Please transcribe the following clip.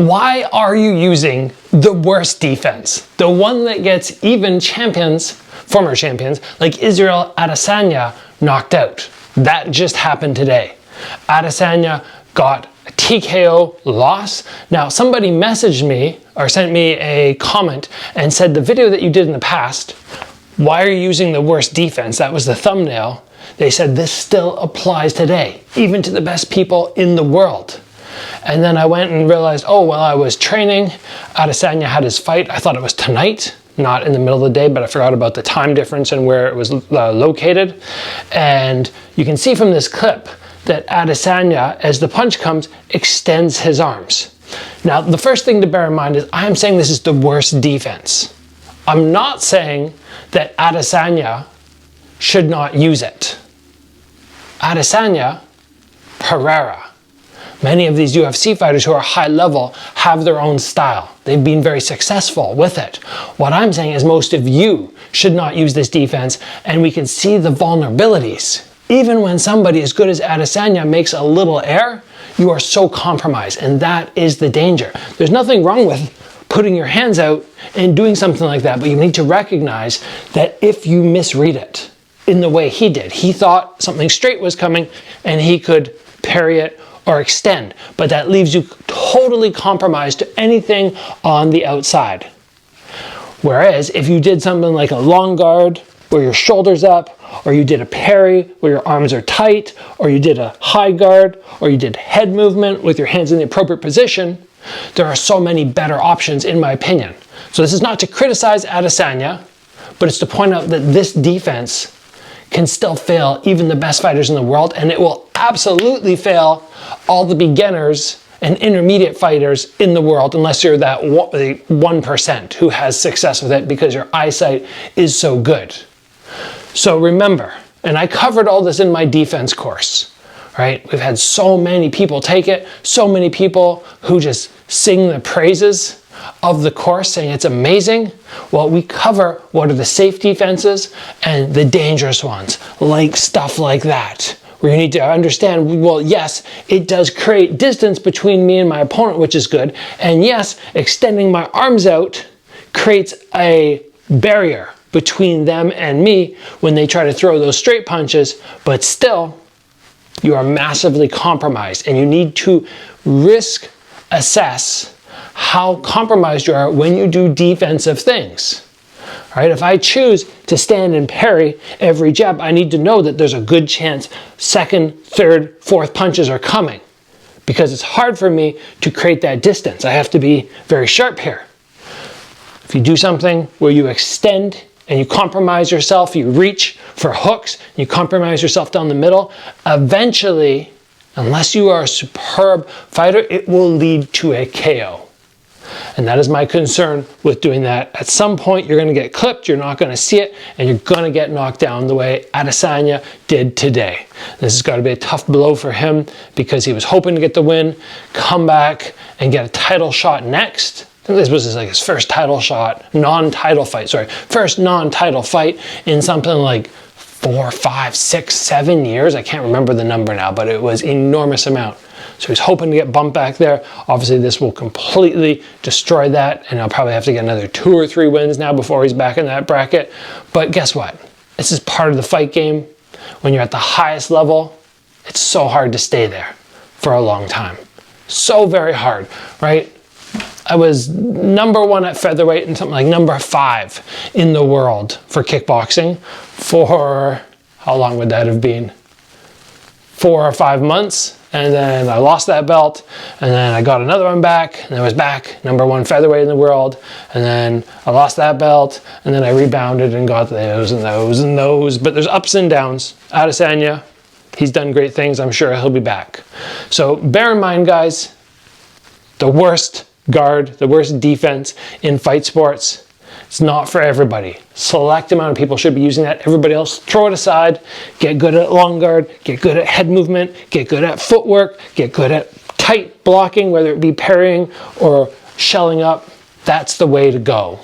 Why are you using the worst defense? The one that gets even champions, former champions, like Israel Adesanya knocked out. That just happened today. Adesanya got a TKO loss. Now, somebody messaged me or sent me a comment and said the video that you did in the past, why are you using the worst defense? That was the thumbnail. They said this still applies today, even to the best people in the world. And then I went and realized, oh, while I was training, Adesanya had his fight. I thought it was tonight, not in the middle of the day, but I forgot about the time difference and where it was located. And you can see from this clip that Adesanya, as the punch comes, extends his arms. Now, the first thing to bear in mind is I am saying this is the worst defense. I'm not saying that Adesanya should not use it. Adesanya, Pereira. Many of these UFC fighters who are high level have their own style. They've been very successful with it. What I'm saying is most of you should not use this defense, and we can see the vulnerabilities. Even when somebody as good as Adesanya makes a little error, you are so compromised, and that is the danger. There's nothing wrong with putting your hands out and doing something like that, but you need to recognize that if you misread it in the way he did, he thought something straight was coming and he could parry it or extend, but that leaves you totally compromised to anything on the outside. Whereas if you did something like a long guard where your shoulders up, or you did a parry where your arms are tight, or you did a high guard, or you did head movement with your hands in the appropriate position, there are so many better options in my opinion. So this is not to criticize Adesanya, but it's to point out that this defense can still fail even the best fighters in the world, and it will absolutely fail all the beginners and intermediate fighters in the world unless you're that 1% who has success with it because your eyesight is so good. So remember, and I covered all this in my defense course, right? We've had so many people take it, so many people who just sing the praises of the course saying it's amazing. Well, we cover what are the safe defenses and the dangerous ones, like stuff like that, where you need to understand, well, yes, it does create distance between me and my opponent, which is good. And yes, extending my arms out creates a barrier between them and me when they try to throw those straight punches, but still, you are massively compromised, and you need to risk assess how compromised you are when you do defensive things. All right, if I choose to stand and parry every jab, I need to know that there's a good chance second, third, fourth punches are coming, because it's hard for me to create that distance. I have to be very sharp here. If you do something where you extend and you compromise yourself, you reach for hooks, you compromise yourself down the middle, eventually, unless you are a superb fighter, it will lead to a KO. And that is my concern with doing that. At some point, you're going to get clipped, you're not going to see it, and you're going to get knocked down the way Adesanya did today. This has got to be a tough blow for him because he was hoping to get the win, come back, and get a title shot next. I think this was like his first title shot, non-title fight, sorry, first non-title fight in something like 4, 5, 6, 7 years. I can't remember the number now, but it was enormous amount. So he's hoping to get bumped back there. Obviously, this will completely destroy that, and he'll probably have to get another 2 or 3 wins now before he's back in that bracket. But guess what? This is part of the fight game. When you're at the highest level, it's so hard to stay there for a long time. So very hard, right? I was #1 at featherweight and something like #5 in the world for kickboxing for, how long would that have been? 4 or 5 months. And then I lost that belt, and then I got another one back, and I was back #1 featherweight in the world, and then I lost that belt, and then I rebounded and got those and those and those. But there's ups and downs. Adesanya, he's done great things. I'm sure he'll be back. So bear in mind, guys, the worst guard, the worst defense in fight sports, it's not for everybody. Select amount of people should be using that. Everybody else, throw it aside. Get good at long guard, get good at head movement, get good at footwork, get good at tight blocking, whether it be parrying or shelling up. That's the way to go.